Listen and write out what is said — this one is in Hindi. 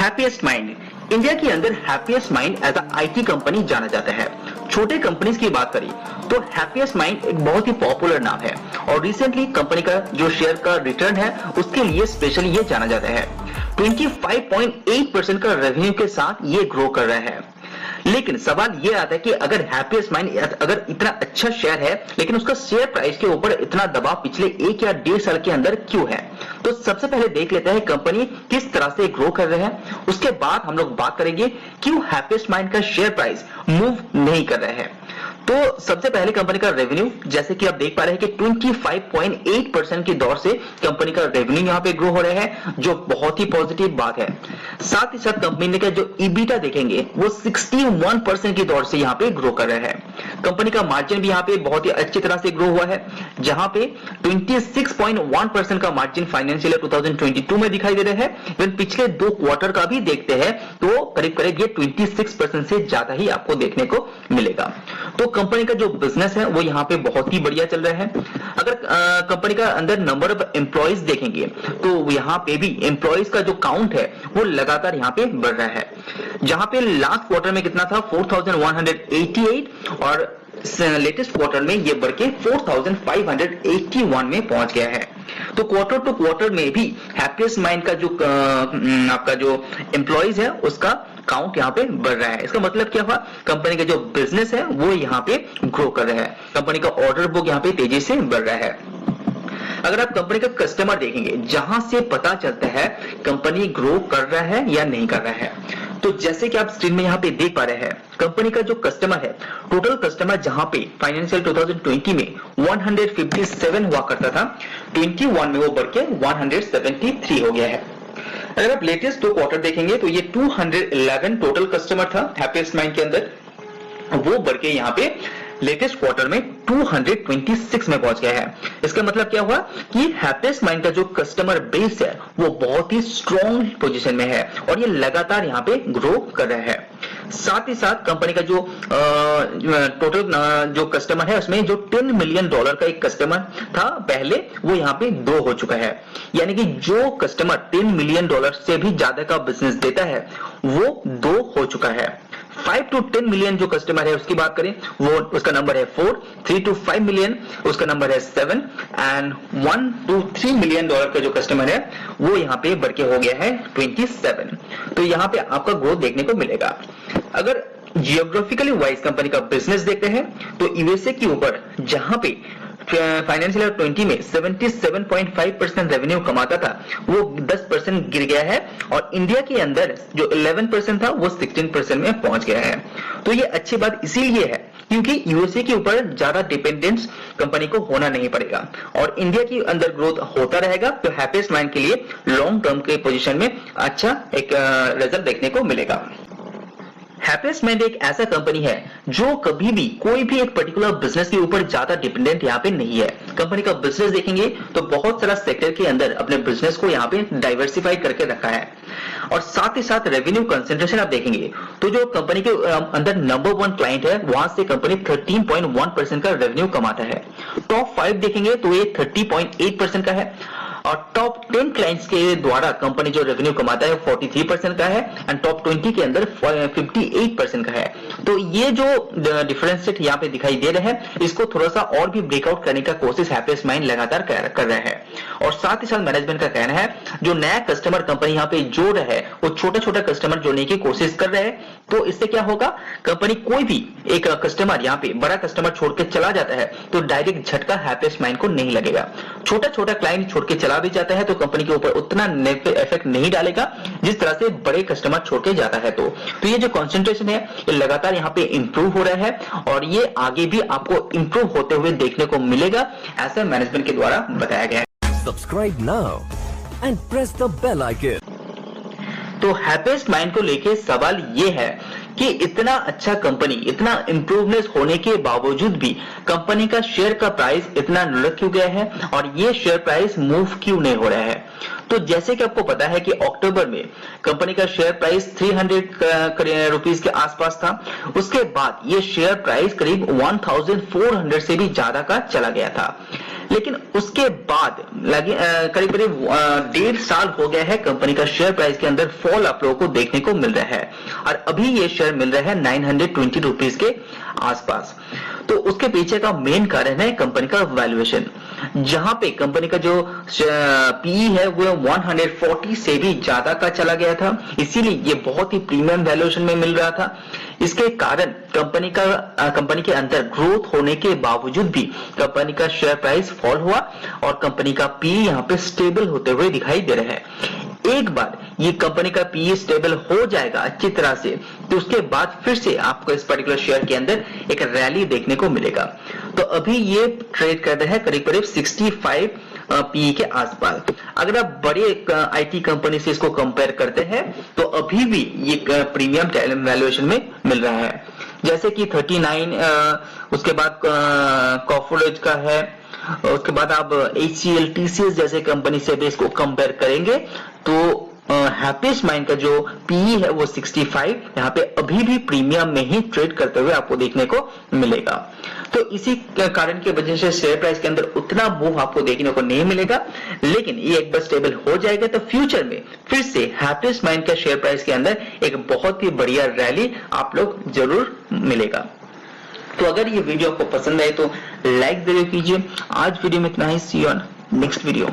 हैप्पीएस्ट माइंड इंडिया के अंदर happiest mind as a IT company जाना जाता है। छोटे कंपनीज की बात करें तो हैप्पीएस्ट माइंड एक बहुत ही पॉपुलर नाम है और रिसेंटली कंपनी का जो शेयर का रिटर्न है उसके लिए स्पेशली ये जाना जाता है। 25.8% का रेवेन्यू के साथ ये ग्रो कर रहा है। लेकिन सवाल ये आता है कि अगर हैप्पीएस्ट माइंड अगर इतना अच्छा शेयर है लेकिन उसका शेयर प्राइस के ऊपर इतना दबाव पिछले 1 या 1.5 साल के अंदर क्यों है। तो सबसे पहले देख लेते हैं कंपनी किस तरह से ग्रो कर रहे हैं, उसके बाद हम लोग बात करेंगे क्यों हैप्पीएस्ट माइंड का शेयर प्राइस मूव नहीं कर रहा है। तो सबसे पहले कंपनी का रेवेन्यू, जैसे कि आप देख पा रहे हैं कि 25.8% की दौर से कंपनी का रेवेन्यू यहाँ पे ग्रो हो रहा है, जो बहुत ही पॉजिटिव बात है। साथ ही साथ कंपनी का जो ईबीटा देखेंगे वो 61% की दौर से यहाँ पे ग्रो कर रहा है। कंपनी का मार्जिन भी यहाँ पे बहुत ही अच्छी तरह से ग्रो हुआ है, जहां पे 26.1% का मार्जिन फाइनेंशियल ईयर 2022 में दिखाई दे रहा है। फिर पिछले 2 क्वार्टर का भी देखते हैं तो करीब करीब ये 26% से ज्यादा ही आपको देखने को मिलेगा। तो कंपनी का जो बिजनेस है वो यहाँ पे बहुत ही बढ़िया चल रहा है। अगर कंपनी का अंदर नंबर ऑफ एम्प्लॉइज देखेंगे तो यहाँ पे भी एम्प्लॉइज का जो काउंट है वो लगातार यहाँ पे बढ़ रहा है, जहां पे लास्ट क्वार्टर में कितना था 4188 और लेटेस्ट क्वार्टर में ये बढ़ के 4581 में पहुंच गया है। तो क्वार्टर टू क्वार्टर में भी हैप्पीएस्ट माइंड का जो आपका जो एम्प्लॉइज है उसका काउंट यहाँ पे बढ़ रहा है। इसका मतलब क्या हुआ, कंपनी का जो बिजनेस है वो यहाँ पे ग्रो कर रहा है। कंपनी का ऑर्डर बुक यहाँ पे तेजी से बढ़ रहा है। अगर आप कंपनी का कस्टमर देखेंगे, जहां से पता चलता है कंपनी ग्रो कर रहा है या नहीं कर रहा है, तो जैसे कि आप स्क्रीन में यहाँ पे देख पा रहे हैं कंपनी का जो कस्टमर है, टोटल कस्टमर जहां पे फाइनेंशियल 2020 में 157 हुआ करता था, 21 में वो बढ़ के 173 हो गया है। अगर आप लेटेस्ट 2 क्वार्टर देखेंगे तो ये 211 टोटल कस्टमर था हैप्पीएस्ट माइंड के अंदर, वो बढ़ के यहाँ पे लेटेस्ट क्वार्टर में 226 में पहुंच गया है। इसका मतलब क्या हुआ कि हैप्पीएस्ट माइंड का जो कस्टमर बेस है वो बहुत ही स्ट्रॉन्ग पोजीशन में है और ये लगातार यहाँ पे ग्रो कर रहा है। साथ ही साथ कंपनी का जो टोटल जो कस्टमर है उसमें जो $10 मिलियन का एक कस्टमर था पहले, वो यहाँ पे 2 हो चुका है। यानी कि जो कस्टमर $10 मिलियन से भी ज्यादा का बिजनेस देता है वो 2 हो चुका है। 5 to 10 मिलियन जो कस्टमर है उसकी बात करें वो उसका नंबर है 4, 3 to 5 मिलियन उसका नंबर है 7 एंड 1 to 3 मिलियन डॉलर का जो कस्टमर है वो यहाँ पे बढ़ के हो गया है 27। तो यहाँ पे आपका ग्रोथ देखने को मिलेगा। अगर जियोग्राफिकली वाइज कंपनी का बिजनेस देखते हैं तो यूएसए के ऊपर जहां पे फाइनेंशियल ईयर 20 में 77.5% रेवेन्यू कमाता था वो 10% गिर गया है और इंडिया के अंदर जो 11% था वो 16% में पहुंच गया है। तो ये अच्छी बात इसीलिए है क्योंकि यूएसए के ऊपर ज्यादा डिपेंडेंस कंपनी को होना नहीं पड़ेगा और इंडिया के अंदर ग्रोथ होता रहेगा। तो हैप्पीएस्ट माइंड के लिए लॉन्ग टर्म के पोजीशन में अच्छा एक रिजल्ट देखने को मिलेगा। हैप्पीएस्ट माइंड एक ऐसा कंपनी है जो कभी भी कोई भी एक पर्टिकुलर बिजनेस के ऊपर ज्यादा डिपेंडेंट यहाँ पे नहीं है। कंपनी का बिजनेस देखेंगे तो बहुत सारा सेक्टर के अंदर अपने बिजनेस को यहाँ पे डाइवर्सिफाई करके रखा है और साथ ही साथ रेवेन्यू कंसेंट्रेशन आप देखेंगे तो जो कंपनी के अंदर नंबर 1 क्लाइंट है वहां से कंपनी 13.1% का रेवेन्यू कमाता है। टॉप 5 देखेंगे तो ये 30.8% का है और टॉप 10 क्लाइंट्स के द्वारा कंपनी जो रेवेन्यू कमाता है 43% का है एंड टॉप 20 के अंदर 58% का है। तो ये जो डिफरेंशिएट यहाँ पे दिखाई दे रहा है इसको थोड़ा सा और भी ब्रेकआउट करने का कोशिश हैप्पीएस्ट माइंड लगातार कर रहा है। और साथ ही साथ मैनेजमेंट का कहना है जो नया कस्टमर कंपनी यहाँ पे जोड़ रहा है वो छोटा छोटा कस्टमर जोड़ने की कोशिश कर रहे हैं। तो इससे क्या होगा, कंपनी कोई भी एक कस्टमर यहाँ पे बड़ा कस्टमर छोड़ के चला जाता है तो डायरेक्ट झटका हैप्पीएस्ट माइंड को नहीं लगेगा। छोटा छोटा क्लाइंट छोड़ के चला भी जाता है तो कंपनी के ऊपर उतना नेगेटिव इफेक्ट नहीं डालेगा जिस तरह से बड़े कस्टमर छोड़ के जाता है। तो ये जो कंसंट्रेशन है ये लगातार यहाँ पे इंप्रूव हो रहा है और ये आगे भी आपको इंप्रूव होते हुए देखने को मिलेगा, ऐसा मैनेजमेंट के द्वारा बताया गया है। Subscribe now and press the bell icon. तो हैप्पीएस्ट माइंड को लेके सवाल ये है कि इतना अच्छा कंपनी, इतना इंप्रूवनेस होने के बावजूद भी कंपनी का शेयर का प्राइस इतना लुढ़क क्यों गया है और ये शेयर प्राइस मूव क्यों नहीं हो रहा है। तो जैसे कि आपको पता है कि अक्टूबर में कंपनी का शेयर प्राइस 300 रुपीस के आसपास था, उसके बाद ये शेयर प्राइस करीब 1400 से भी ज्यादा का चला गया था। लेकिन उसके बाद करीब करीब 1.5 साल हो गया है कंपनी का शेयर प्राइस के अंदर फॉल आप लोगों को देखने को मिल रहा है और अभी ये शेयर मिल रहा है 920 रुपीज के आसपास। तो उसके पीछे का मेन कारण है कंपनी का वैल्यूएशन, जहां पे कंपनी का जो पीई है वो 140 से भी ज्यादा का चला गया था, इसीलिए ये बहुत ही प्रीमियम वैल्यूएशन में मिल रहा था। इसके कारण कंपनी के अंदर ग्रोथ होने के बावजूद भी कंपनी का शेयर प्राइस फॉल हुआ और कंपनी का पीई यहाँ पे स्टेबल होते हुए दिखाई दे रहा है। एक बार ये कंपनी का पीई स्टेबल हो जाएगा अच्छी तरह से, तो उसके बाद फिर से आपको इस पर्टिकुलर शेयर के अंदर एक रैली देखने को मिलेगा। तो अभी ये ट्रेड कर रहा है करीब करीब 65 पीई के आसपास। अगर आप बड़े आईटी कंपनी से इसको कंपेयर करते हैं तो अभी भी ये प्रीमियम वैल्यूएशन में मिल रहा है, जैसे कि 39, उसके बाद कॉर्पोरेट का है, उसके बाद आप HCL, TCS जैसे कंपनी से भी इसको कंपेयर करेंगे तो हैप्पीएस्ट माइंड का जो पीई है वो 65 यहाँ पे अभी भी प्रीमियम में ही ट्रेड करते हुए आपको देखने को मिलेगा। तो इसी कारण की वजह से शेयर प्राइस के अंदर उतना मूव आपको देखने को नहीं मिलेगा, लेकिन ये एक बार स्टेबल हो जाएगा तो फ्यूचर में फिर से हैप्पीएस्ट माइंड का शेयर प्राइस के अंदर एक बहुत ही बढ़िया रैली आप लोग जरूर मिलेगा। तो अगर ये वीडियो आपको पसंद आए तो लाइक जरूर कीजिए। आज वीडियो में इतना ही, सी यू ऑन नेक्स्ट वीडियो।